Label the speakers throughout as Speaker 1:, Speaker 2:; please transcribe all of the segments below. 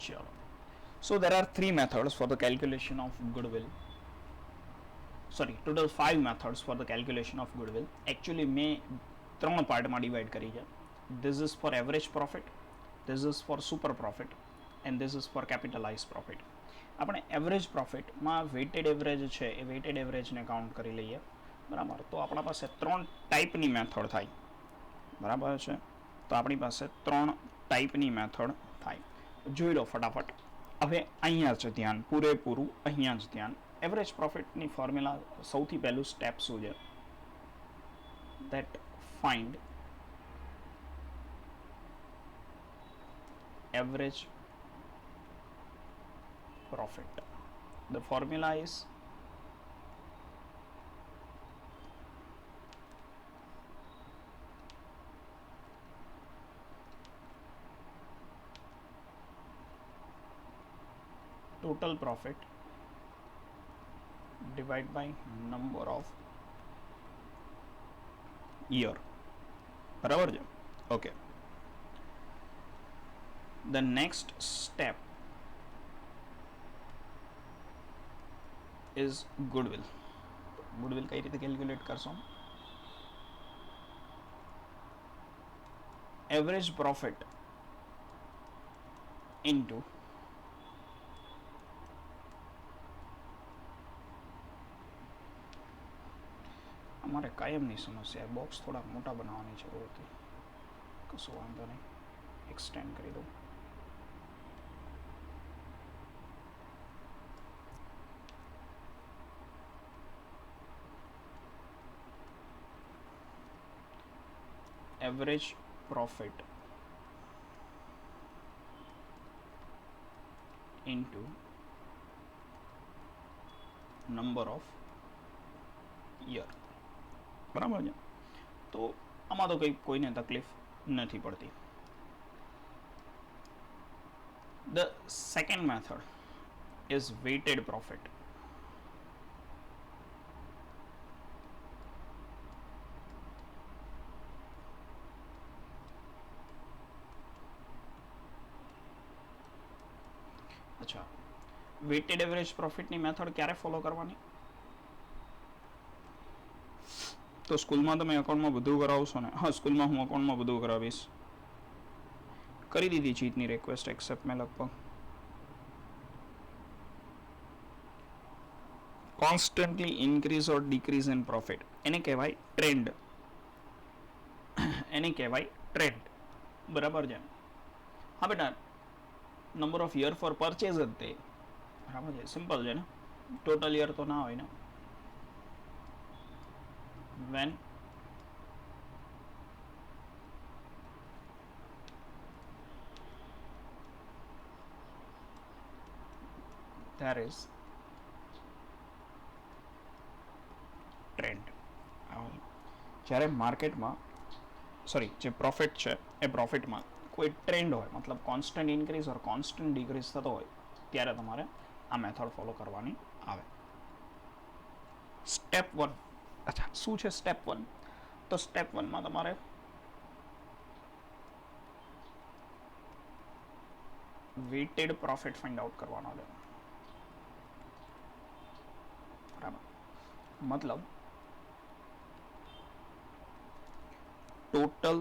Speaker 1: चलो, so there are three methods for the calculation of goodwill. Sorry, total 5 methods for the calculation of goodwill. Actually મેં ત્રણ પાર્ટમાં divide કરી છે. This is for average profit, this is for super profit and this is for capitalized profit. આપણે average પ્રોફિટમાં weighted average છે એ weighted એવરેજને count કરી લઈએ, બરાબર. તો આપણા પાસે ત્રણ ટાઈપની મેથડ થાય, બરાબર છે. તો આપણી પાસે ત્રણ ટાઈપની મેથડ થાય. જોઈ લો ફટાફટ. હવે અહીંયા જ ધ્યાન, પૂરેપૂરું અહીંયા જ ધ્યાન. એવરેજ પ્રોફિટની ફોર્મ્યુલા સૌથી પહેલું સ્ટેપ શું છે? That find average profit. The formula is total profit divided by number of year. બરાબર છે? Okay. The next step is goodwill. goodwill કઈ રીતે કેલ્ક્યુલેટ કરશો? એવરેજ પ્રોફિટ ઇન્ટુ અમારે કાયમની સમસ્યા, બોક્સ થોડાક મોટા બનાવવાની જરૂર હતી. કશું વાંધો નહીં, એક્સટેન્ડ કરી દઉં. average profit into number of year. બરાબર છે? તો આમાં તો કંઈ કોઈને તકલીફ નથી પડતી. The second method is weighted profit. અચ્છા, વેઇટેડ એવરેજ પ્રોફિટની મેથડ ક્યારે ફોલો કરવાની? તો સ્કૂલમાં તમે અકાઉન્ટમાં બધું કરાવશો ને? હા, સ્કૂલમાં હું અકાઉન્ટમાં બધું કરાવીશ. કરી દીધી ચીટની રિક્વેસ્ટ એક્સેપ્ટ મેં લગભગ. Constantly increase or decrease in profit, એને કહેવાય ટ્રેન્ડ. એને કહેવાય ટ્રેન્ડ, બરાબર છે? હા બેટા, number of year for purchase જ તે, બરાબર છે? સિમ્પલ છે ને, ટોટલ યર તો ના હોય ને. when there is trend. જ્યારે માર્કેટમાં, સોરી, જે પ્રોફિટ છે એ પ્રોફિટમાં કોઈ ટ્રેન્ડ હોય, મતલબ કોન્સ્ટન્ટ ઇન્ક્રીઝ ઓર કોન્સ્ટન્ટ ડિક્રીઝ થતો હોય, ત્યારે તમારે આ મેથડ ફોલો કરવાની આવે. સ્ટેપ 1. અચ્છા, શું છે સ્ટેપ 1? તો સ્ટેપ 1માં તમારે વેઇટેડ પ્રોફિટ ફાઇન્ડ આઉટ કરવાનો છે, બરાબર? મતલબ total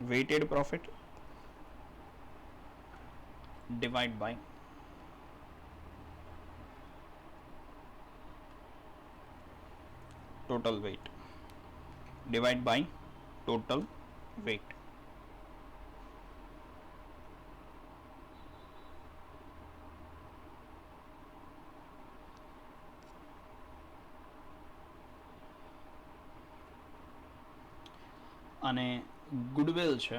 Speaker 1: weighted profit divide by total weight divide by total weight. અને ગુડવિલ છે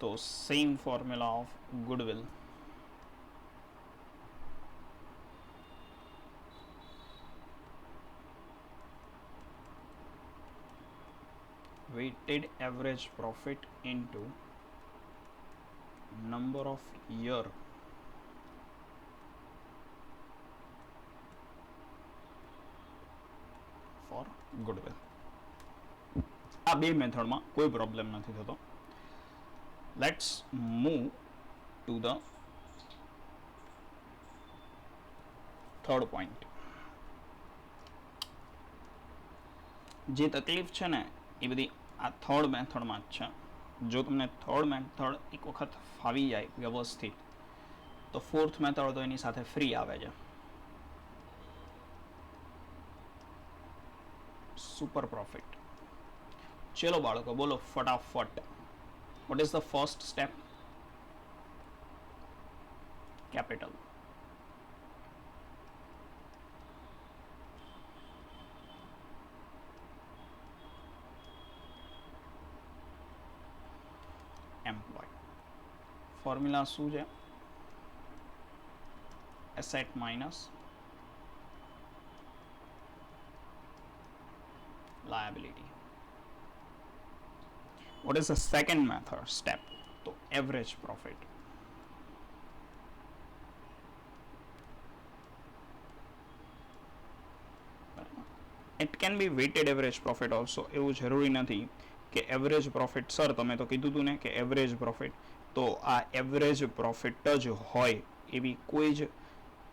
Speaker 1: તો same formula of goodwill weighted average profit into number of year for goodwill. આ બે મેથડમાં કોઈ પ્રોબ્લેમ નથી થતો. Let's move to the third point. જે તકલીફ છે ને એ બધી આ થર્ડ મેથડમાં જ છે. જો તમને થર્ડ મેથડ એક વખત ફાવી જાય વ્યવસ્થિત તો ફોર્થ મેથડ તો એની સાથે ફ્રી આવે છે. Super profit. ચલો બાળકો બોલો ફટાફટ. What is the first step? Capital. Employ. Formula શું છે? Asset minus liability. What is the second method step? So average profit. It can be weighted average profit also. એવું જરૂરી નથી કે એવરેજ પ્રોફિટ. સર તમે તો કીધું હતું ને કે એવરેજ પ્રોફિટ, તો આ એવરેજ પ્રોફિટ જ હોય એવી કોઈ જ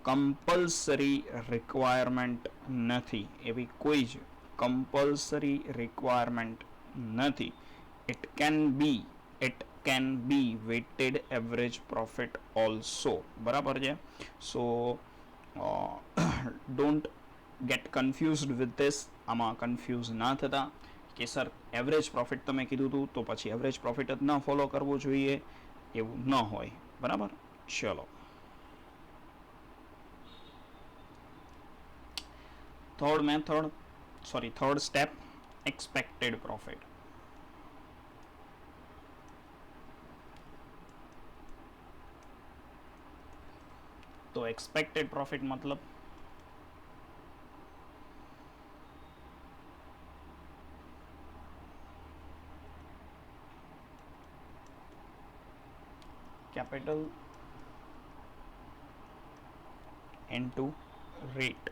Speaker 1: કમ્પલસરી રિક્વાયરમેન્ટ નથી. એવી કોઈ જ કમ્પલસરી રિક્વાયરમેન્ટ નથી. It can be weighted average profit also. બરાબર છે? સો don't get confused with this. આમાં કન્ફ્યુઝ ના થતા કે સર એવરેજ પ્રોફિટ તમે કીધું હતું તો પછી એવરેજ પ્રોફિટ જ ના ફોલો કરવો જોઈએ, એવું ન હોય. બરાબર? ચલો. third step, expected profit. तो expected profit मतलब capital into rate.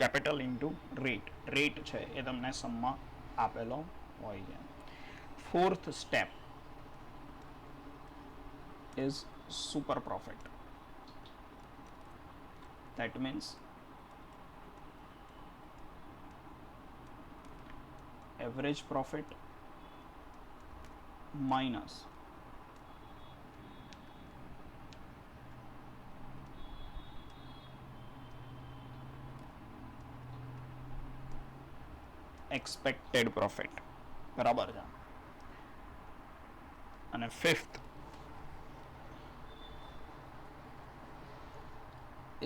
Speaker 1: Capital into rate. Rate છે એ તમને સમમાં આપેલો હોય છે. Fourth step is super profit. That means average profit minus expected profit. બરાબર છે? અને ફિફ્થ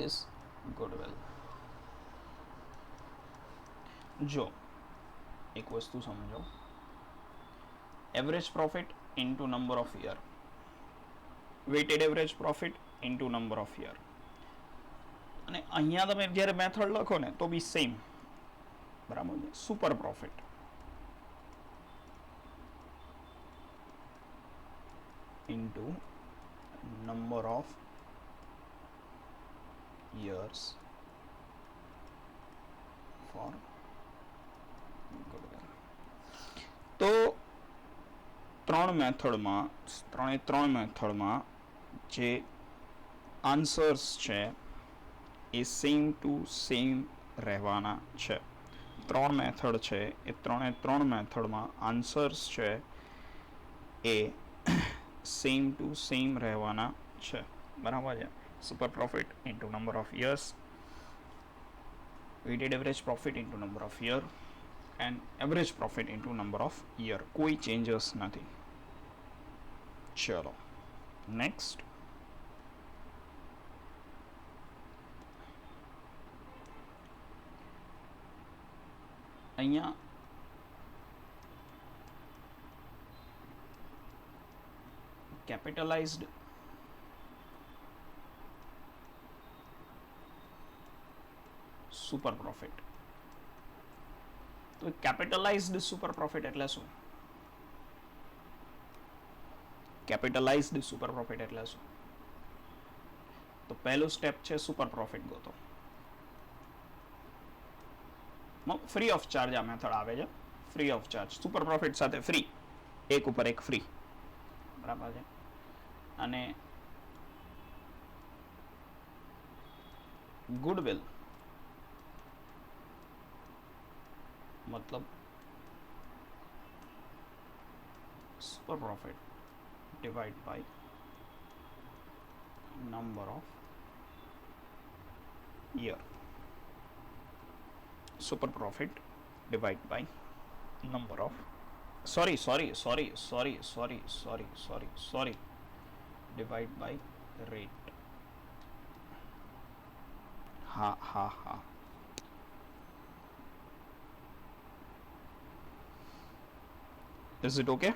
Speaker 1: is goodwill. જો એક વસ્તુ સમજો, average profit into number of year, weighted average profit into number of year. અને અહીંયા તમે જ્યારે મેથડ લખો ને તો બી સેમ. બરાબર છે? Super profit into number of years for goodwill. તો ત્રણ મેથડમાં જે આન્સર્સ છે એ સેમ ટુ સેમ રહેવાના છે. ત્રણ મેથડ છે એ ત્રણ મેથડમાં આન્સર્સ છે એ સેમ ટુ સેમ રહેવાના છે. બરાબર છે? Super profit into number of years, weighted average profit into number of year, and average profit into number of year. કોઈ changes નથી. ચલો next. અહીંયા capitalized સુપર પ્રોફિટ. તો કેપિટલાઇઝ્ડ સુપર પ્રોફિટ એટલે શું? કેપિટલાઇઝ્ડ સુપર પ્રોફિટ એટલે શું? તો પહેલું સ્ટેપ છે સુપર પ્રોફિટ ગોતો. ફ્રી ઓફ ચાર્જ આ મેથડ આવે છે, free of charge, super profit સાથે ફ્રી, એક ઉપર એક ફ્રી, બરાબર છે. અને ગુડવિલ મતલબ super profit divided by number of year, super profit divided by number of sorry divide by rate. ha is it okay?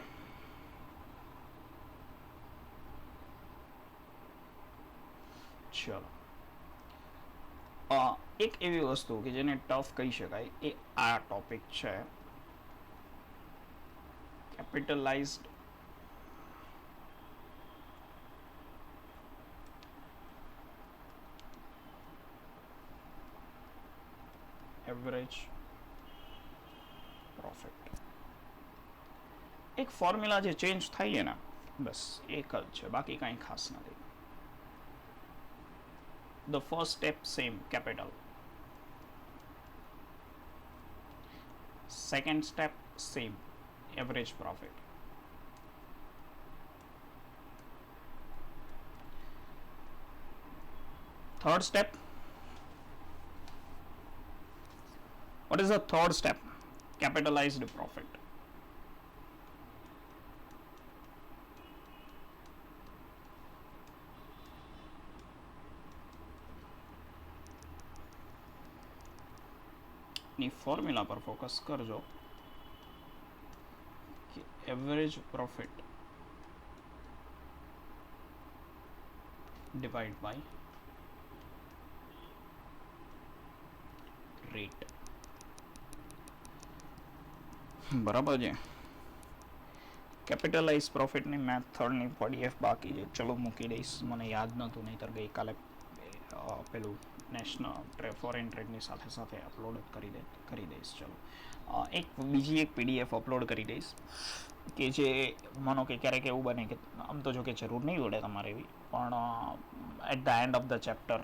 Speaker 1: ચલો, એક એવી વસ્તુ કે જેને ટફ કહી શકાય એ આ ટોપિક છે, કેપિટલાઇઝ્ડ એવરેજ પ્રોફિટ. એક ફોર્મ્યુલા જે ચેન્જ થાય છે ને, બસ એક જ છે, બાકી કાંઈ ખાસ નથી. The first step same, capital. Second step same, average profit. Third step, what is the third step? Capitalized profit. ની ફોર્મ્યુલા પર ફોકસ કરજો કે average profit divide by rate, બરાબર છે. કેપિટલાઇઝ પ્રોફિટની મેથડની પીડીએફ બાકી છે, ચલો મૂકી દઈશ, મને યાદ નહોતું, નહીંતર ગઈકાલે પેલું નેશનલ ફોરેન ટ્રેડની સાથે સાથે અપલોડ કરી દઈશ. ચલો, એક બીજી એક પીડીએફ અપલોડ કરી દઈશ કે જે માનો કે ક્યારેક એવું બને કે આમ તો જો કે જરૂર નહીં પડે તમારે એવી, પણ at the end of the chapter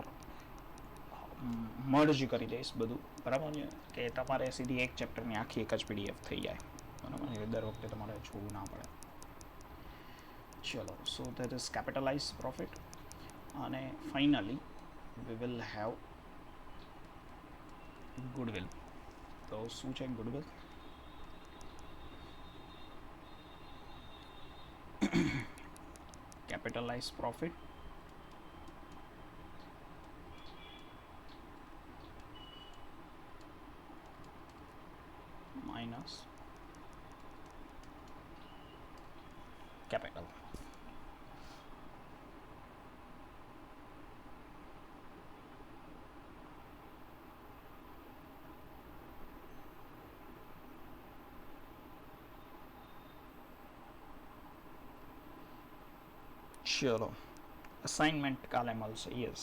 Speaker 1: merge કરી દઈશ બધું, બરાબર છે, કે તમારે સીધી એક ચેપ્ટરની આખી એક જ પીડીએફ થઈ જાય, બરાબર છે, દર વખતે તમારે જોવું ના પડે. ચલો, so that is capitalise profit. અને finally we will have goodwill. તો શું છે goodwill? capitalized profit minus capital. ચલો, અસાઇનમેન્ટ કાલે મળશે. યસ,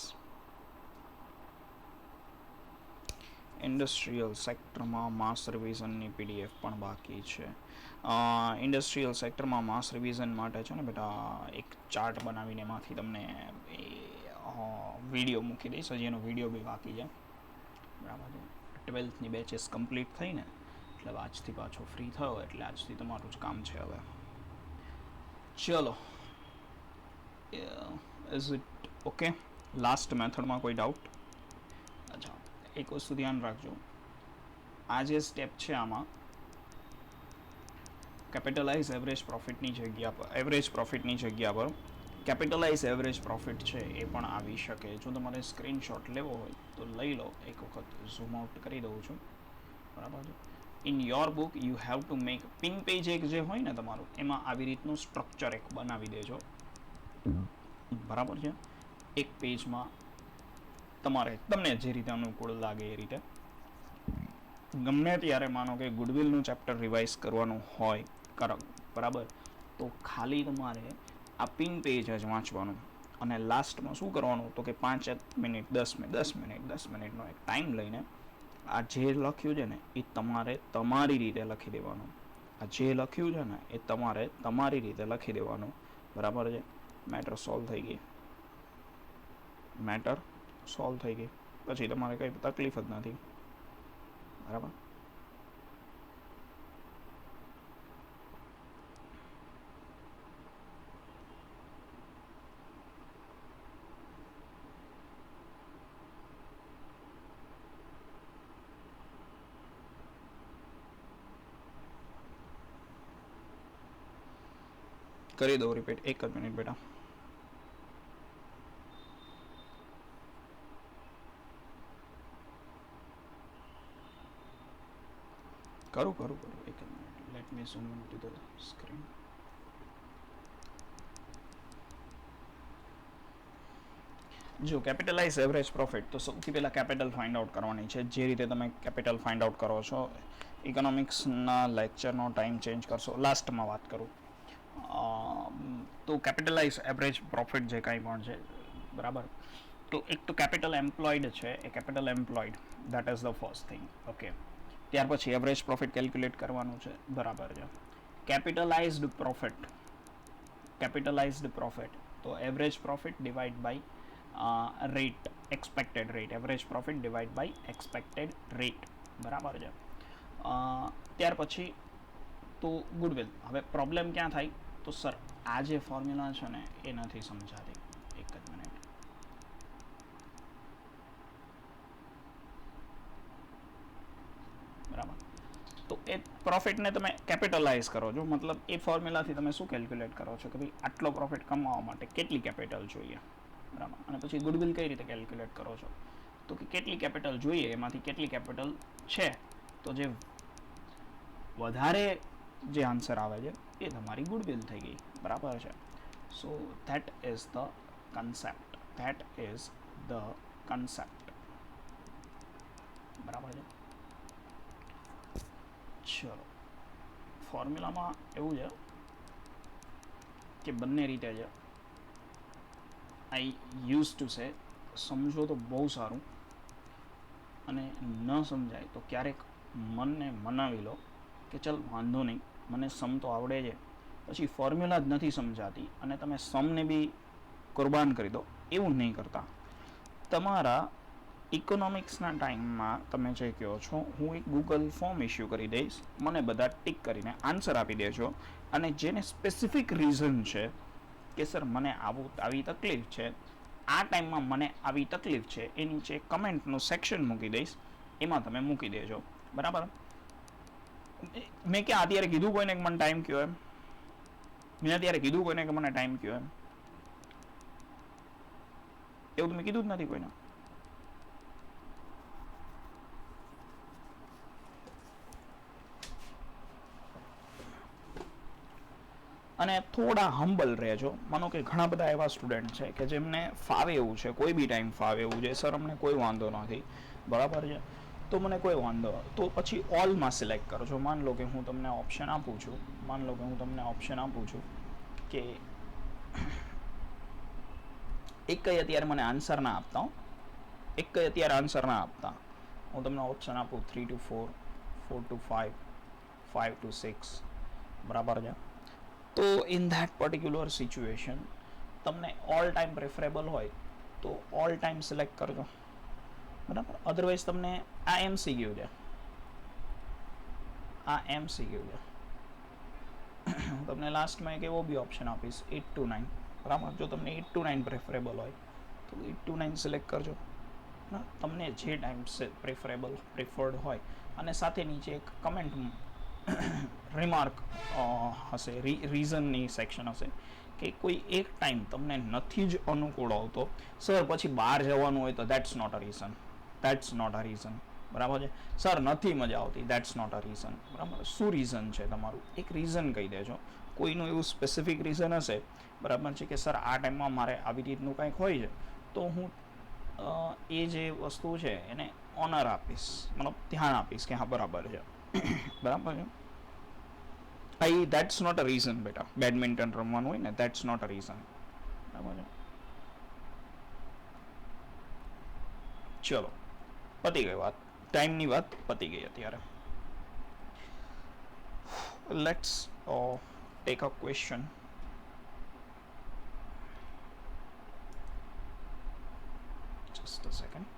Speaker 1: ઇન્ડસ્ટ્રીયલ સેક્ટરમાં માસ રિવિઝનની પીડીએફ પણ બાકી છે. ઇન્ડસ્ટ્રીયલ સેક્ટરમાં માસ રિવિઝન માટે છે ને બેટા, એક ચાર્ટ બનાવીને એમાંથી તમને વિડીયો મૂકી દઈશ, હજી એનો વિડીયો બી બાકી છે, બરાબર છે. 12થની બેચીસ કમ્પ્લીટ થઈને એટલે આજથી પાછો ફ્રી થયો, એટલે આજથી તમારું જ કામ છે હવે. ચલો, ઇઝ ઇટ ઓકે? લાસ્ટ મેથડમાં કોઈ ડાઉટ? અચ્છા, એક વસ્તુ ધ્યાન રાખજો, આ જે સ્ટેપ છે આમાં કેપિટલાઇઝ એવરેજ પ્રોફિટની જગ્યા પર કેપિટલાઇઝ એવરેજ પ્રોફિટ છે એ પણ આવી શકે. જો તમારે સ્ક્રીનશોટ લેવો હોય તો લઈ લો, એક વખત ઝૂમ આઉટ કરી દઉં છું, બરાબર છે. In your book you have to make pin page, એક જે હોય ને તમારું, એમાં આવી રીતનું સ્ટ્રક્ચર એક બનાવી દેજો, બરાબર છે. એક પેજમાં તમને જે રીતે અનુકૂળ લાગે એ રીતે, ગમે ત્યારે માનો કે ગુડવિલનું ચેપ્ટર રિવાઇઝ કરવાનું હોય, બરાબર, તો ખાલી તમારે આ પિન પેજ જ વાંચવાનું, અને લાસ્ટમાં શું કરવાનું તો કે 5 મિનિટ 10 મિનિટનો એક ટાઈમ લઈને આ જે લખ્યું છે ને એ તમારે તમારી રીતે લખી દેવાનું. આ જે લખ્યું છે ને એ તમારે તમારી રીતે લખી દેવાનું. બરાબર છે. મેટર સોલ્વ થઈ ગઈ. મેટર સોલ્વ થઈ ગઈ. પછી તમારે કંઈ તકલીફ જ નથી. બરાબર. કરી દો રિપીટ. એક જ મિનિટ બેટા. કરું એક જ minute. Let me zoom into the screen. જો કેપિટલાઇઝ એવરેજ પ્રોફિટ, તો સૌથી પહેલાં કેપિટલ ફાઇન્ડ આઉટ કરવાની છે. જે રીતે તમે કેપિટલ ફાઇન્ડ આઉટ કરો છો, ઇકોનોમિક્સના લેક્ચરનો ટાઈમ ચેન્જ કરશો, લાસ્ટમાં વાત કરું તો કેપિટલાઇઝ એવરેજ પ્રોફિટ જે કાંઈ પણ છે, બરાબર. તો એક તો કેપિટલ એમ્પ્લોયડ છે, એ capital employed, that is the first thing. Okay. ત્યાર પછી એવરેજ પ્રોફિટ કેલ્ક્યુલેટ કરવાનું છે, બરાબર છે. કેપિટલાઇઝડ પ્રોફિટ, તો average profit divide by rate, expected rate, average profit divide by expected rate, બરાબર છે. ત્યાર પછી તો ગુડવિલ. હવે પ્રોબ્લેમ ક્યાં થાય તો સર આ જે ફોર્મ્યુલા છે ને એ નથી સમજાતી. એક જ મિનિટ. બરાબર. તો એ પ્રોફિટને તમે કેપિટલાઇઝ કરો છો, મતલબ એ ફોર્મ્યુલાથી તમે શું કેલ્ક્યુલેટ કરો છો કે ભાઈ આટલો પ્રોફિટ કમાવા માટે કેટલી કેપિટલ જોઈએ, બરાબર. અને પછી ગુડવિલ કઈ રીતે કેલ્ક્યુલેટ કરો છો, તો કે કેટલી કેપિટલ જોઈએ, એમાંથી કેટલી કેપિટલ છે, તો જે વધારે જે આન્સર આવે છે એ તમારી ગુડવિલ થઈ ગઈ, બરાબર છે. So that is the concept. બરાબર છે. ચલો, ફોર્મ્યુલામાં એવું છે કે બંને રીતે છે. આઈ યુઝ ટુ સે, સમજો તો બહુ સારું, અને ન સમજાય તો ક્યારેક મનને મનાવી લો કે ચલ વાંધો નહીં, મને સમ તો આવડે છે, પછી ફોર્મ્યુલા જ નથી સમજાતી અને તમે સમને બી કુરબાન કરી દો. એવું નહીં કરતા. તમારા ઇકોનોમિક્સના ટાઈમમાં તમે જે કહો છો, હું એક ગૂગલ ફોર્મ ઇસ્યુ કરી દઈશ, મને બધા ટિક કરીને આન્સર આપી દેજો, અને જેને સ્પેસિફિક રીઝન છે કે સર મને આવી તકલીફ છે, આ ટાઈમમાં મને આવી તકલીફ છે, એ નીચે કમેન્ટનું સેક્શન મૂકી દઈશ, એમાં તમે મૂકી દેજો, બરાબર. મેં ક્યાં અત્યારે કીધું કોઈને કે મને ટાઈમ કયો એમ? મેં અત્યારે કીધું કોઈને કે મને ટાઈમ કયો એમ? એવું તો મેં કીધું જ નથી કોઈને. અને થોડા હમ્બલ રહેજો. માનો કે ઘણા બધા એવા સ્ટુડન્ટ છે કે જેમને ફાવે એવું છે, કોઈ બી ટાઈમ ફાવે એવું છે, સર અમને કોઈ વાંધો નથી, બરાબર છે, તો મને કોઈ વાંધો, તો પછી ઓલમાં સિલેક્ટ કરજો. માન લો કે હું તમને ઓપ્શન આપું છું કે એક કંઈ અત્યારે મને આન્સર ના આપતા હું તમને ઓપ્શન આપું 3 to 4, 4 to 5, 5 to 6, બરાબર છે. તો ઇન ધેટ પર્ટિક્યુલર સિચ્યુએશન તમને ઓલ ટાઈમ પ્રેફરેબલ હોય તો ઓલ ટાઈમ સિલેક્ટ કરજો, બરાબર. અધરવાઇઝ તમને આ MCQ છે, હું તમને લાસ્ટમાં એક એવો બી ઓપ્શન આપીશ 8 to 9, બરાબર. જો તમને 8 to 9 પ્રેફરેબલ હોય તો 8 to 9 સિલેક્ટ કરજો. તમને જે ટાઈમ પ્રિફર્ડ હોય, અને સાથે નીચે એક કમેન્ટ રિમાર્ક હશે, રીઝનની સેક્શન હશે કે કોઈ એક ટાઈમ તમને નથી જ અનુકૂળ આવતો, સર પછી બહાર જવાનું હોય તો દેટ્સ નોટ અ રીઝન, બરાબર છે. સર નથી મજા આવતી, દેટ્સ નોટ અ રીઝન, બરાબર. શું રીઝન છે તમારું, એક રીઝન કહી દેજો. કોઈનું એવું સ્પેસિફિક રીઝન હશે, બરાબર છે, કે સર આ ટાઈમમાં મારે આવી રીતનું કંઈક હોય છે, તો હું એ જે વસ્તુ છે એને ઓનર આપીશ, મતલબ ધ્યાન આપીશ કે હા બરાબર છે, બરાબર છે. દેટ્સ નોટ અ રીઝન બેટા. બેડમિન્ટન રમવાનું હોય ને, દેટ્સ નોટ અ રીઝન, બરાબર છે. ચલો, પતી ગઈ વાત. ટાઈમની વાત પતી ગઈ અત્યારે. Let's take a question. Just a second.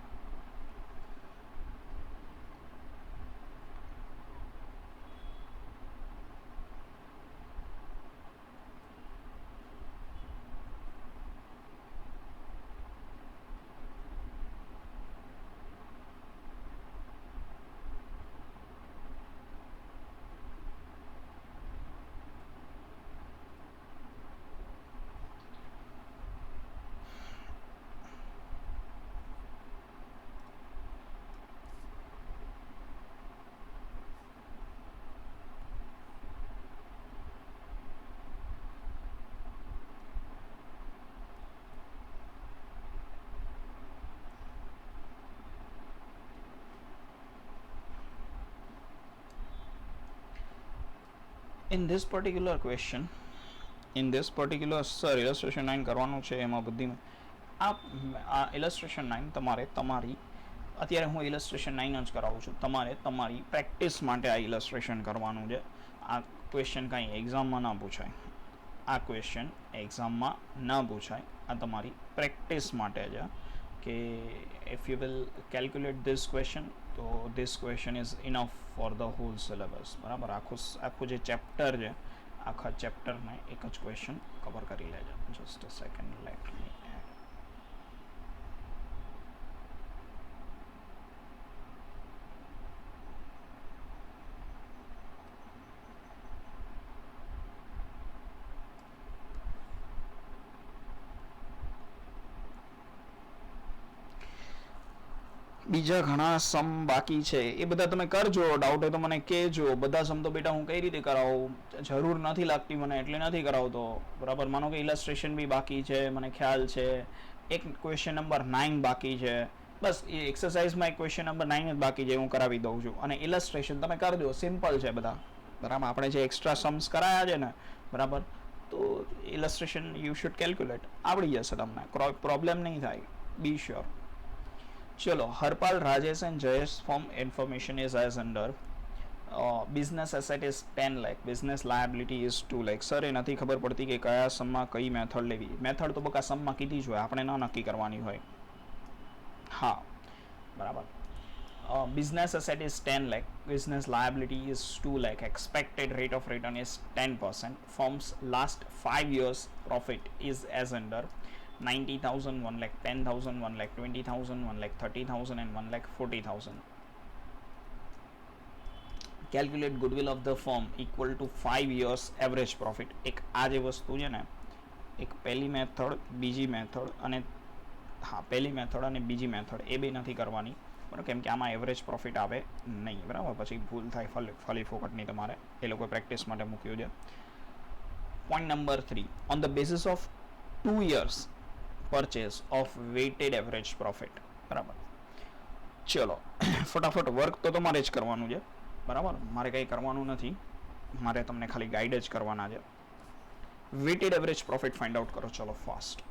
Speaker 1: In this particular question, in this particular sir illustration 9 કરવાનું છે એમાં બધી આ illustration 9 તમારે તમારી અત્યારે હું illustration 9 જ કરાવું છું. તમારે તમારી પ્રેક્ટિસ માટે આ illustration કરવાનું છે. આ ક્વેશ્ચન કાંઈ એક્ઝામમાં ના પૂછાય. આ ક્વેશ્ચન એક્ઝામમાં ના પૂછાય. આ તમારી પ્રેક્ટિસ માટે છે કે if you will calculate this question તો this question is enough for the whole syllabus. બરાબર, આખું જે ચેપ્ટર છે આખા ચેપ્ટરને એક જ ક્વેશ્ચન કવર કરી લેજો. Just a second, let me add. બીજા ઘણા સમ બાકી છે એ બધા તમે કરજો. ડાઉટ હોય તો મને કહેજો. બધા સમ તો બેટા હું કઈ રીતે કરાવું, જરૂર નથી લાગતી મને એટલે નથી કરાવતો. બરાબર, માનો કે ઇલસ્ટ્રેશન બી બાકી છે, મને ખ્યાલ છે. એક ક્વેશ્ચન નંબર 9 બાકી છે. બસ એ એક્સરસાઇઝમાં એક ક્વેશ્ચન નંબર 9 જ બાકી છે, હું કરાવી દઉં છું. અને ઇલસ્ટ્રેશન તમે કરજો, સિમ્પલ છે બધા. બરાબર, આપણે જે એક્સ્ટ્રા સમ્સ કરાયા છે ને, બરાબર, તો ઇલસ્ટ્રેશન યુ શુડ કેલ્ક્યુલેટ, આવડી જશે તમને, પ્રોબ્લેમ નહીં થાય, બી શ્યોર. ચલો, Harpal, Rajesh and Jayesh form information is as under. Business asset is 10 lakh, business liability is 2 lakh. Sir એ નથી ખબર પડતી કે કયા સમમાં કઈ મેથડ લેવી. મેથડ તો બકા સમમાં કીધી જ હોય, આપણે ન નક્કી કરવાની હોય. હા, બરાબર. Business asset is 10 lakh, business liability is 2 lakh, expected rate of return is 10%, firm's last 5 years profit is as under 90,000, 1 lakh, 10,000, 1 lakh, 20,000, 1 lakh, 30,000 and 1 lakh 40,000. Calculate goodwill of the firm equal to 5 years average profit. એક આ જે વસ્તુ છે ને, એક પહેલી method, બીજી method અને હા પહેલી મેથડ અને બીજી મેથડ એ બે નથી કરવાની, બરાબર, કેમ કે આમાં એવરેજ પ્રોફિટ આવે નહીં. બરાબર, પછી ભૂલ થાય ફલી ફોકટની. તમારે એ લોકો પ્રેક્ટિસ માટે મૂક્યું છે. Point number 3, on the basis of 2 years purchase of weighted average profit. બરાબર, ચલો ફટાફટ વર્ક તો તમારે જ કરવાનું છે. બરાબર, મારે કંઈ કરવાનું નથી, મારે તમને ખાલી ગાઈડ જ કરવાના છે. Weighted average profit find out કરો. ચલો fast.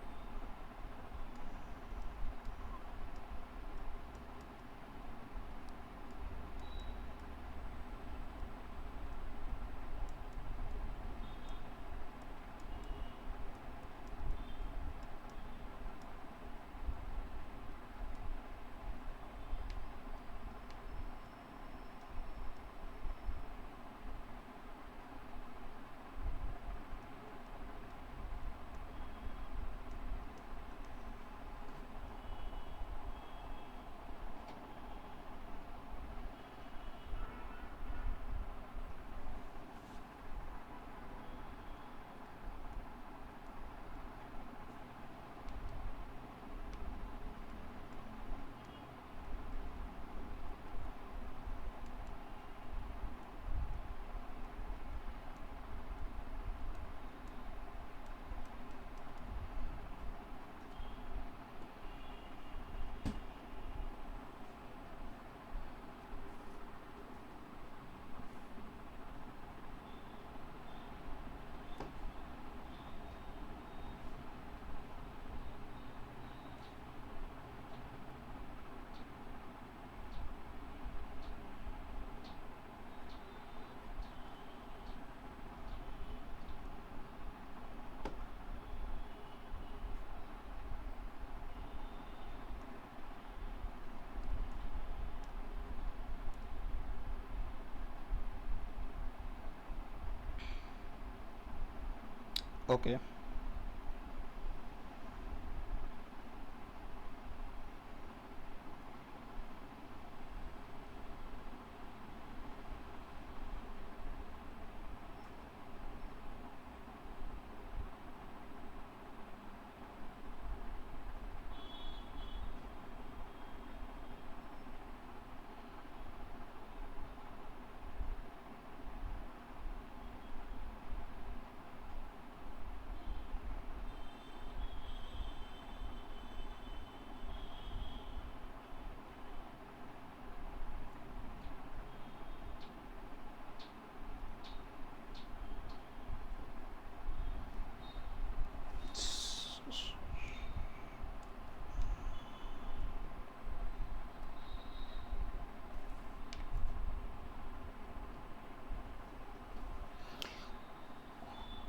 Speaker 1: Okay.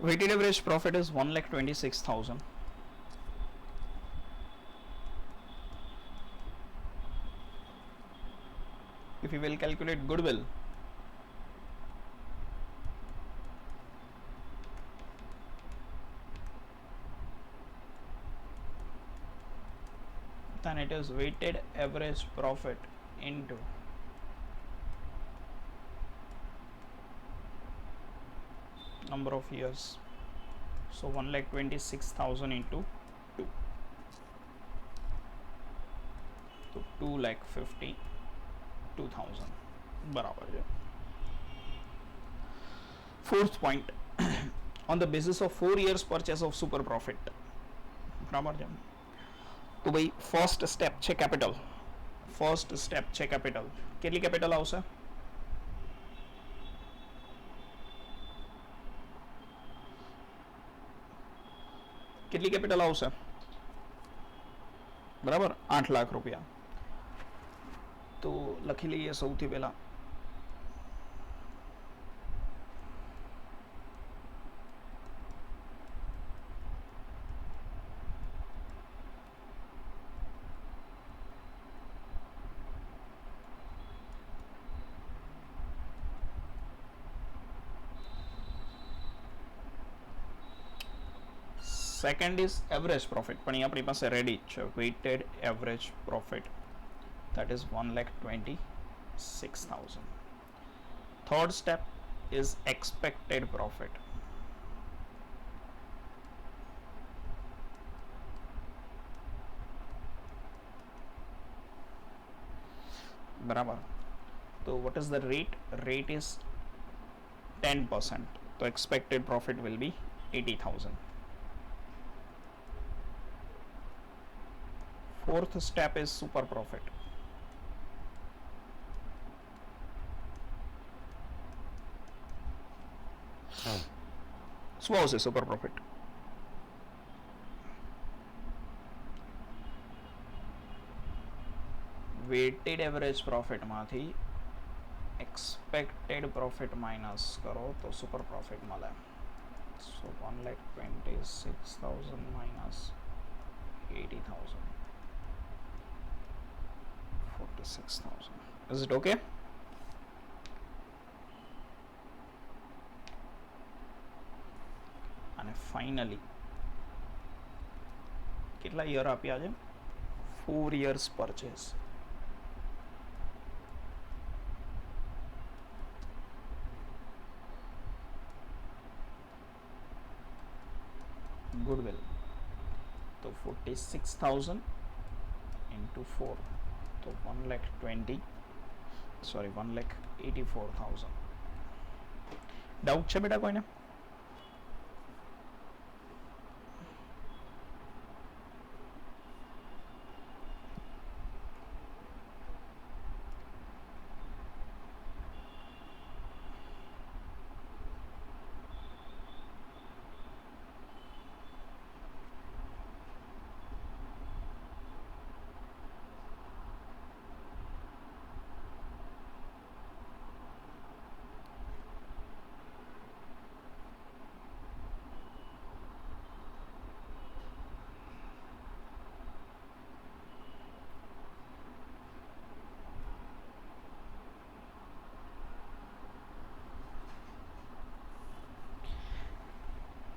Speaker 1: Weighted average profit is 1,26,000. If you will calculate goodwill, then it is weighted average profit into number of years. So 1,26,000 into 2. तो 2,52,000 बराबर है. Fourth point, on the basis of 4 years purchase of super profit બરાબર છે. તો ભાઈ first step છે capital. First step છે capital. કેટલી કેપિટલ આવશે? કેટલી કેપિટલ આવશે? બરાબર 8 લાખ રૂપિયા. તો લખી લઈએ સૌથી પહેલા સેકન્ડ ઇઝ એવરેજ પ્રોફિટ, પણ એ આપણી પાસે રેડી જ છે. Weighted average profit, that is 1,26,000. Third step is expected profit. બરાબર. તો what is the rate? Rate is 10%. So expected profit will be 80,000. Fourth step is super profit. શું આવશે super profit? Weighted average પ્રોફિટમાંથી expected profit minus કરો તો super profit મળે. So 1,26,000 minus 80,000, 46,000. Is it okay? અને finally કેટલા year આપ્યા છે? 4 years purchase. Goodwill, तो 46,000 into 4, तो 1,84,000. डाउट છે બેટા કોઈને?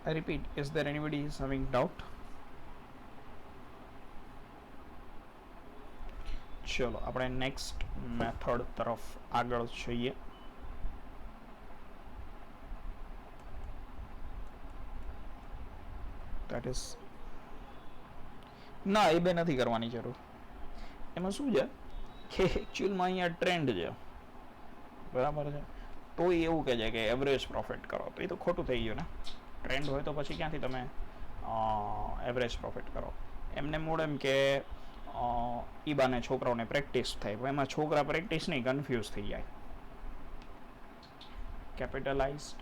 Speaker 1: I repeat, is there anybody is having doubt? ચલો આપણે નેક્સ્ટ મેથડ તરફ આગળ જઈએ. That is ના એ બે નથી કરવાની જરૂર. એમાં શું છે કે એકચ્યુઅલમાં અહીંયા ટ્રેન્ડ છે, બરાબર છે, તો એવું કહે છે કે એવરેજ પ્રોફિટ કરો, તો એ તો ખોટું થઈ ગયું ને. ટ્રેન્ડ હોય તો પછી ક્યાંથી તમે એવરેજ પ્રોફિટ કરો? એમને મૂળ એમ કે એ બાને છોકરાઓને પ્રેક્ટિસ થાય, એમાં છોકરા પ્રેક્ટિસ નહીં, કન્ફ્યુઝ થઈ જાય. કેપિટલાઇઝડ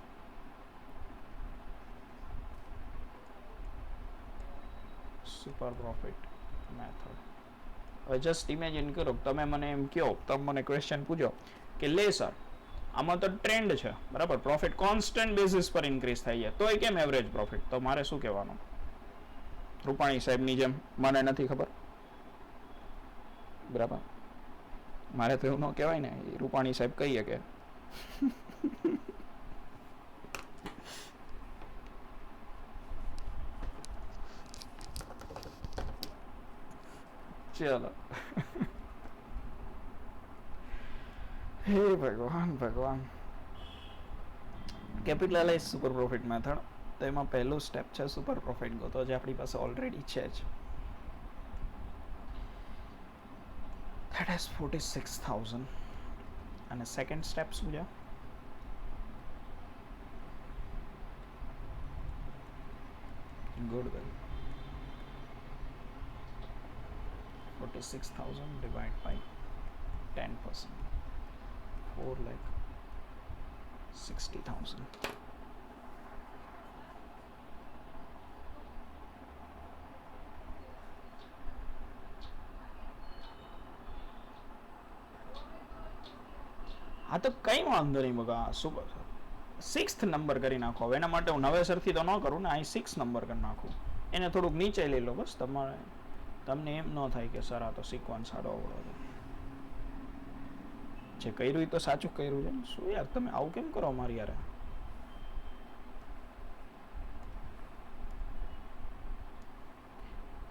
Speaker 1: સુપર પ્રોફિટ મેથડ. હવે જસ્ટ ઇમેજિન કરો, તમે મને એમ કહો, તમે મને ક્વેશ્ચન પૂછો કે લે સર આમાં તો ટ્રેન્ડ છે, બરાબર, પ્રોફિટ કોન્સ્ટન્ટ બેસિસ પર ઇન્ક્રીઝ થાય છે, તો એ કેમ એવરેજ પ્રોફિટ? તો મારે શું કહેવાનું? રૂપાણી સાહેબની જેમ મને નથી ખબર, બરાબર, મારે તો એવું ન કહેવાય ને, રૂપાણી સાહેબ કહીએ કે ચલો હે ભગવાન ભગવાન. કેપિટલાઇઝ સુપર પ્રોફિટ મેથડ, તો એમાં પહેલું સ્ટેપ છે સુપર પ્રોફિટ ગોતો, જે આપણી પાસે ઓલરેડી છે જ. That is 46,000. અને સેકન્ડ સ્ટેપ શું છે? ગુડવિલ. 46,000 divided by 10%. 4,60,000. હા તો કંઈ વાંધો નહીં બગા, સુપર 6th નંબર કરી નાખો. હવે એના માટે હું નવેસરથી તો ન કરું ને, અહીં 6 નંબર કરી નાખું, એને થોડુંક નીચે લઈ લો બસ. તમને એમ ન થાય કે સર આ તો સિક્વન્સ આડો અવળો હતો. જે કર્યું એ તો સાચું કર્યું છે. શું યાર તમે આવું કેમ કરો મારી યાર?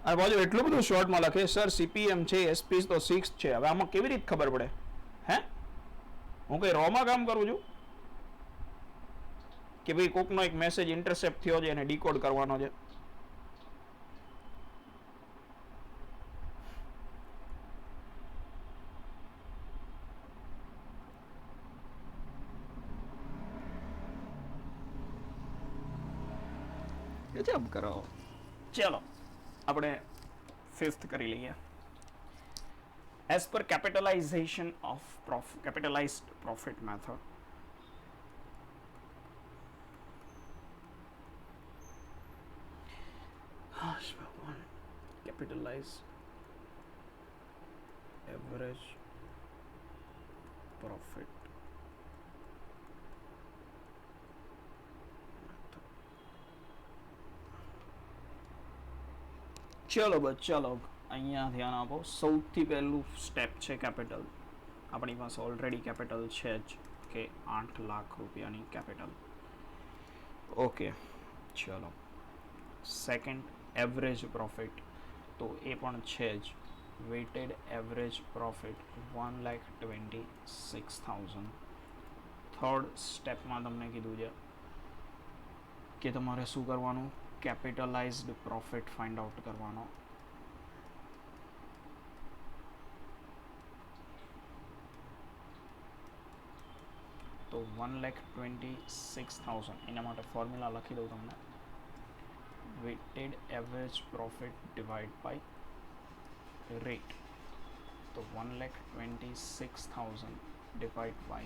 Speaker 1: આ બાજુ એટલું બધું શોર્ટમાં લખે સર સીપીએમ છે, એસપી તો 6 છે. હવે આમાં કેવી રીતે ખબર પડે? હે, હું કઈ રોમાં કામ કરું છું કે ભાઈ કોકનો એક મેસેજ ઇન્ટરસેપ્ટ થયો છે અને ડીકોડ કરવાનો છે? ગજબ કરો. ચલો આપણે 5th કરી લઈએ. As per capitalization of capitalized profit method, capitalize average profit method. ચલો બસ ચલો અહીંયા ધ્યાન આપો. સૌથી પહેલું સ્ટેપ છે કેપિટલ. આપણી પાસે ઓલરેડી કેપિટલ છે જ કે 8 લાખ રૂપિયાની કેપિટલ. ઓકે ચલો. સેકન્ડ એવરેજ પ્રોફિટ, તો એ પણ છે જ. Weighted average profit 1,26,000. થર્ડ સ્ટેપમાં તમને કીધું છે કે તમારે શું કરવાનું? કેપિટલાઇઝડ પ્રોફિટ ફાઇન્ડ આઉટ કરવાનો. તો 1,26,000, એના માટે ફોર્મ્યુલા લખી દઉં તમને. Weighted average profit divide by rate. તો 1,26,000 divided by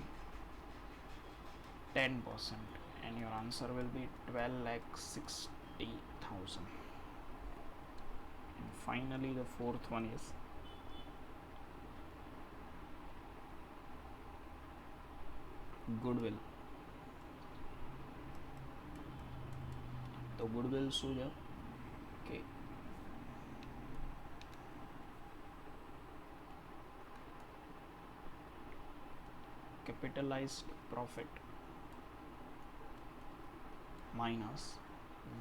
Speaker 1: 10%, and your answer will be 12,60,000. And finally the fourth one is goodwill. તો ગુડવિલ શું છે કે capitalized profit minus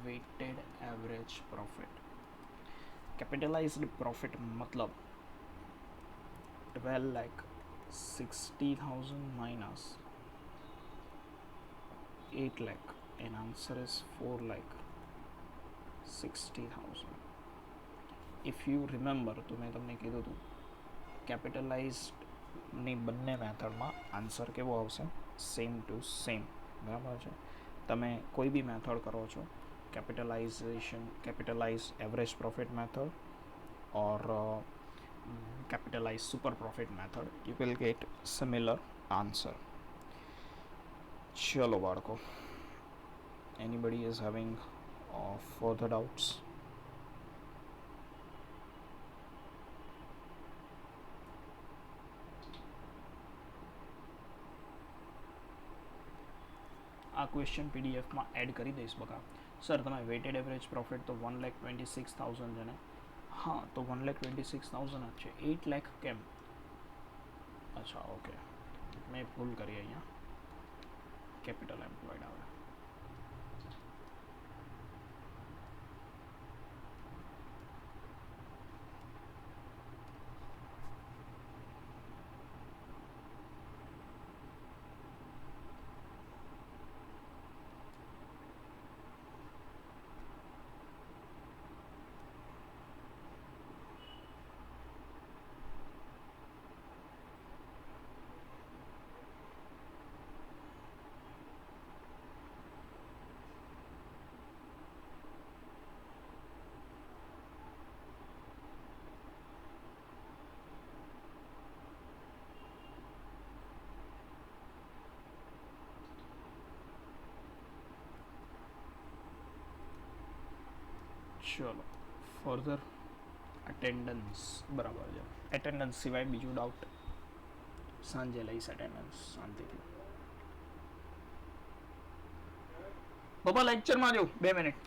Speaker 1: weighted average profit. Capitalised profit મતલબ 12 lakh 60,000 minus 8 lakh, and answer is 4 lakh 60,000. If you remember, તો મેં તમને કીધું હતું કેપિટલાઇઝડની બંને મેથડમાં આન્સર કેવો આવશે? Same to same. બરાબર છે. તમે કોઈ બી મેથડ કરો છો, capitalize average profit method or capitalize super profit method, you will get similar answer. ચલો બાળકો, anybody is having further doubts? આ ક્વેશ્ચન પીડીએફમાં એડ કરી દઈશ બકા. સર તમે વેટેડ એવરેજ પ્રોફિટ તો 1,26,000 છે ને? હા, તો 1,26,000 જ છે. 8 લાખ કેમ? અચ્છા, ઓકે, મેં ભૂલ કરી અહીંયા. કેપિટલ એમ્પ્લોયડ આવે. ચલો ફર્ધર અટેન્ડન્સ. બરાબર છે. એટેન્ડન્સ સિવાય બીજું ડાઉટ? સાંજે લઈશ એટેન્ડન્સ શાંતિથી. પપ્પા લેક્ચરમાં જો 2 મિનિટ.